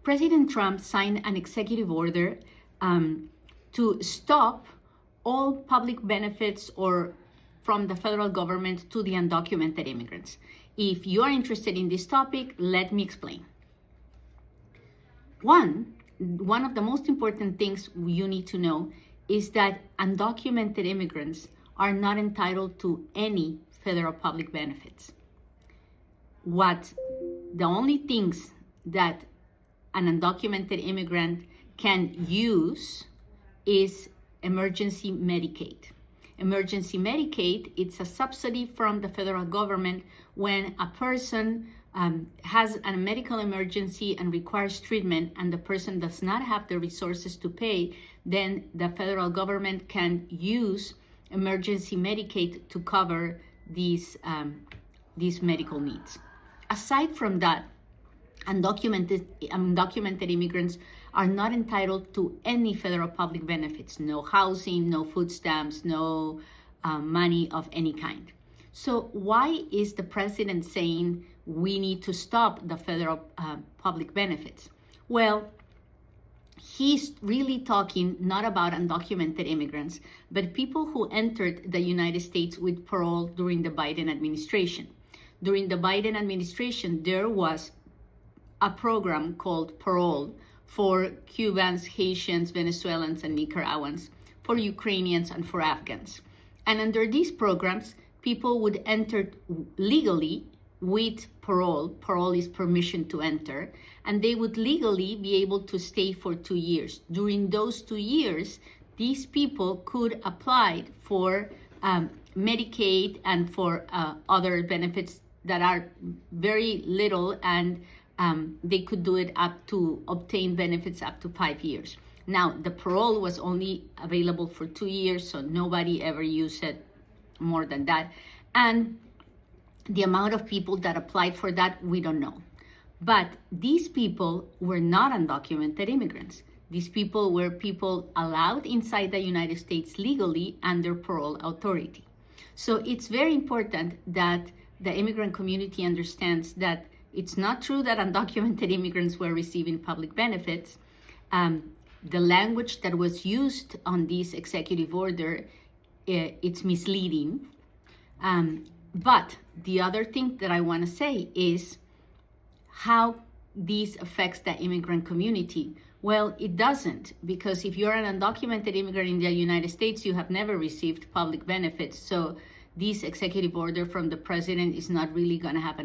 President Trump signed an executive order to stop all public benefits or from the federal government to the undocumented immigrants. If you are interested in this topic, let me explain. One of the most important things you need to know is that undocumented immigrants are not entitled to any federal public benefits. The only things that an undocumented immigrant can use is emergency Medicaid. Emergency Medicaid, it's a subsidy from the federal government when a person has a medical emergency and requires treatment and the person does not have the resources to pay, then the federal government can use emergency Medicaid to cover these medical needs. Aside from that, undocumented immigrants are not entitled to any federal public benefits, no housing, no food stamps, no money of any kind. So why is the president saying we need to stop the federal public benefits? Well, he's really talking not about undocumented immigrants, but people who entered the United States with parole during the Biden administration. During the Biden administration, there was a program called Parole for Cubans, Haitians, Venezuelans, and Nicaraguans, for Ukrainians, and for Afghans. And under these programs, people would enter legally with parole. Parole is permission to enter, and they would legally be able to stay for 2 years. During those 2 years, these people could apply for Medicaid and for other benefits that are very little, and they could do it up to obtain benefits up to 5 years. Now, the parole was only available for 2 years, so nobody ever used it more than that. And the amount of people that applied for that, we don't know. But these people were not undocumented immigrants. These people were people allowed inside the United States legally under parole authority. So it's very important that the immigrant community understands that it's not true that undocumented immigrants were receiving public benefits. The language that was used on this executive order, it's misleading. But the other thing that I want to say is how this affects the immigrant community. Well, it doesn't, because if you're an undocumented immigrant in the United States, you have never received public benefits. So this executive order from the president is not really going to have an